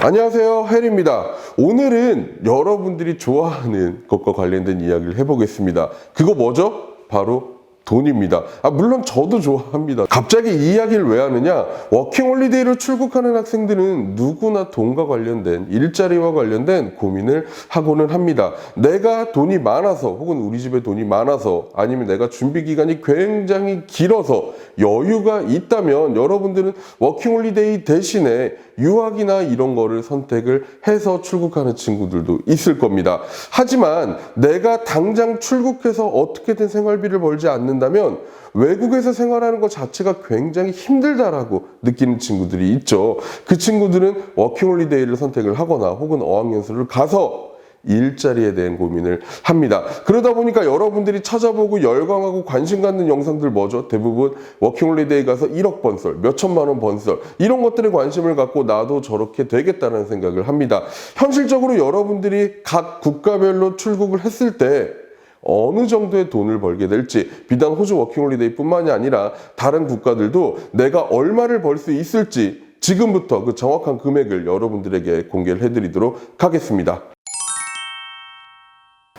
안녕하세요, 헬입니다. 오늘은 여러분들이 좋아하는 것과 관련된 이야기를 해보겠습니다. 그거 뭐죠? 바로 돈입니다. 물론 저도 좋아합니다. 갑자기 이 이야기를 왜 하느냐? 워킹홀리데이로 출국하는 학생들은 누구나 돈과 관련된, 일자리와 관련된 고민을 하고는 합니다. 내가 돈이 많아서, 혹은 우리 집에 돈이 많아서, 아니면 내가 준비 기간이 굉장히 길어서 여유가 있다면 여러분들은 워킹홀리데이 대신에 유학이나 이런 거를 선택을 해서 출국하는 친구들도 있을 겁니다. 하지만 내가 당장 출국해서 어떻게든 생활비를 벌지 않는다면 외국에서 생활하는 것 자체가 굉장히 힘들다라고 느끼는 친구들이 있죠. 그 친구들은 워킹홀리데이를 선택을 하거나 혹은 어학연수를 가서 일자리에 대한 고민을 합니다. 그러다 보니까 여러분들이 찾아보고 열광하고 관심 갖는 영상들 뭐죠? 대부분 워킹홀리데이 가서 1억 번설, 몇천만 원 번설 이런 것들에 관심을 갖고 나도 저렇게 되겠다는 생각을 합니다. 현실적으로 여러분들이 각 국가별로 출국을 했을 때 어느 정도의 돈을 벌게 될지, 비단 호주 워킹홀리데이 뿐만이 아니라 다른 국가들도 내가 얼마를 벌 수 있을지 지금부터 그 정확한 금액을 여러분들에게 공개를 해드리도록 하겠습니다.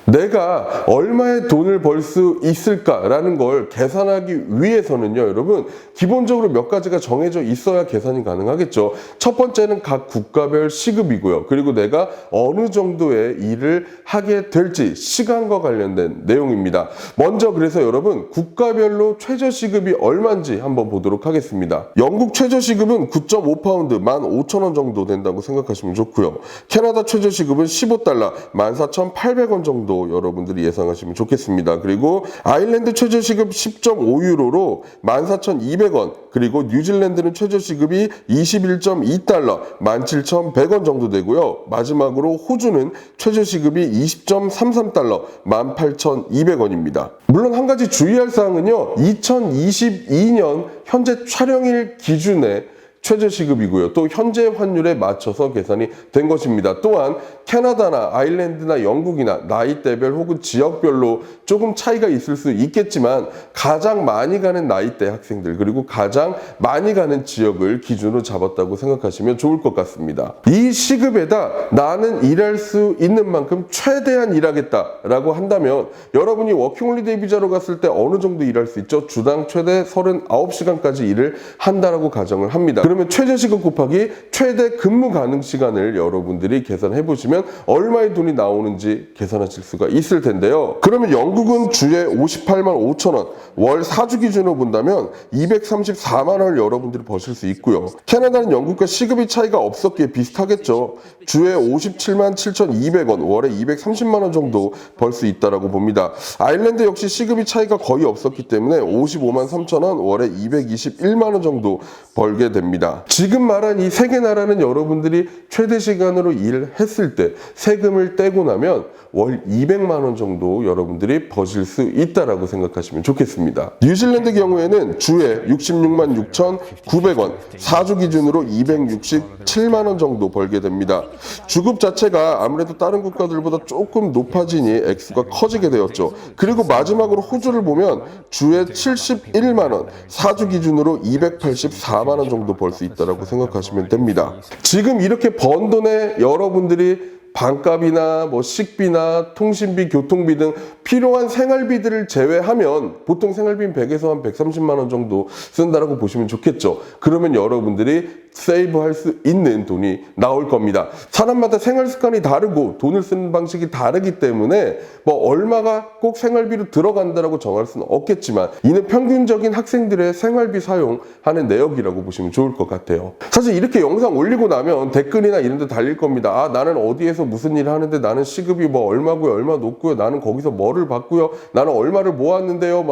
내가 얼마의 돈을 벌 수 있을까라는 걸 계산하기 위해서는요, 여러분, 기본적으로 몇 가지가 정해져 있어야 계산이 가능하겠죠. 첫 번째는 각 국가별 시급이고요. 그리고 내가 어느 정도의 일을 하게 될지, 시간과 관련된 내용입니다. 먼저 그래서 여러분, 국가별로 최저시급이 얼마인지 한번 보도록 하겠습니다. 영국 최저시급은 9.5파운드, 15,000원 정도 된다고 생각하시면 좋고요. 캐나다 최저시급은 15달러, 14,800원 정도 여러분들이 예상하시면 좋겠습니다. 그리고 아일랜드 최저시급 10.5유로로 14,200원, 그리고 뉴질랜드는 최저시급이 21.2달러, 17,100원 정도 되고요. 마지막으로 호주는 최저시급이 20.33달러, 18,200원입니다. 물론 한 가지 주의할 사항은요, 2022년 현재 촬영일 기준에 최저시급이고요. 또 현재 환율에 맞춰서 계산이 된 것입니다. 또한 캐나다나 아일랜드나 영국이나 나이대별 혹은 지역별로 조금 차이가 있을 수 있겠지만 가장 많이 가는 나이대 학생들, 그리고 가장 많이 가는 지역을 기준으로 잡았다고 생각하시면 좋을 것 같습니다. 이 시급에다 나는 일할 수 있는 만큼 최대한 일하겠다라고 한다면 여러분이 워킹홀리데이 비자로 갔을 때 어느 정도 일할 수 있죠? 주당 최대 39시간까지 일을 한다라고 가정을 합니다. 그러면 최저시급 곱하기 최대 근무 가능 시간을 여러분들이 계산해 보시면 얼마의 돈이 나오는지 계산하실 수가 있을 텐데요. 그러면 영국은 주에 58만 5천 원, 월 4주 기준으로 본다면 234만 원을 여러분들이 버실 수 있고요. 캐나다는 영국과 시급이 차이가 없었기에 비슷하겠죠. 주에 57만 7,200원, 월에 230만 원 정도 벌 수 있다라고 봅니다. 아일랜드 역시 시급이 차이가 거의 없었기 때문에 55만 3천 원, 월에 221만 원 정도 벌게 됩니다. 지금 말한 이 세 개 나라는 여러분들이 최대 시간으로 일을 했을 때 세금을 떼고 나면 월 200만 원 정도 여러분들이 버실 수 있다라고 생각하시면 좋겠습니다. 뉴질랜드 경우에는 주에 66만 6,900원, 4주 기준으로 267만 원 정도 벌게 됩니다. 주급 자체가 아무래도 다른 국가들보다 조금 높아지니 액수가 커지게 되었죠. 그리고 마지막으로 호주를 보면 주에 71만 원, 4주 기준으로 284만 원 정도 벌 수 있다라고 생각하시면 됩니다. 지금 이렇게 번 돈에 여러분들이 방값이나 식비나 통신비, 교통비 등 필요한 생활비들을 제외하면 보통 생활비는 100에서 한 130만 원 정도 쓴다라고 보시면 좋겠죠. 그러면 여러분들이 세이브할 수 있는 돈이 나올 겁니다. 사람마다 생활 습관이 다르고 돈을 쓰는 방식이 다르기 때문에 얼마가 꼭 생활비로 들어간다라고 정할 수는 없겠지만 이는 평균적인 학생들의 생활비 사용하는 내역이라고 보시면 좋을 것 같아요. 사실 이렇게 영상 올리고 나면 댓글이나 이런 데 달릴 겁니다. 나는 어디에서 무슨 일을 하는데 나는 시급이 얼마고요, 얼마 높고요, 나는 거기서 뭐를 받고요, 나는 얼마를 모았는데요,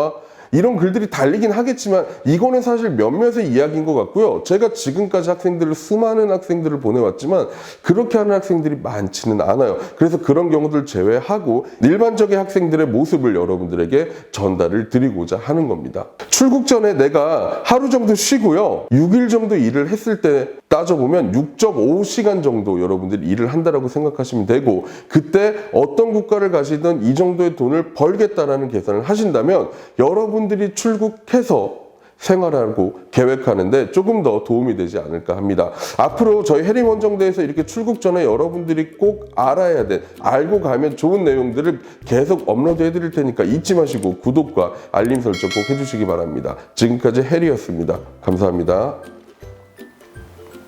이런 글들이 달리긴 하겠지만 이거는 사실 몇몇의 이야기인 것 같고요. 제가 지금까지 수많은 학생들을 보내왔지만 그렇게 하는 학생들이 많지는 않아요. 그래서 그런 경우들 제외하고 일반적인 학생들의 모습을 여러분들에게 전달을 드리고자 하는 겁니다. 출국 전에 내가 하루 정도 쉬고요, 6일 정도 일을 했을 때 따져보면 6.5시간 정도 여러분들이 일을 한다라고 생각하시면 되고, 그때 어떤 국가를 가시든 이 정도의 돈을 벌겠다라는 계산을 하신다면 여러분들이 출국해서 생활하고 계획하는데 조금 더 도움이 되지 않을까 합니다. 앞으로 저희 해림원정대에서 이렇게 출국 전에 여러분들이 꼭 알아야 돼, 알고 가면 좋은 내용들을 계속 업로드 해드릴 테니까 잊지 마시고 구독과 알림 설정 꼭 해주시기 바랍니다. 지금까지 해리였습니다. 감사합니다.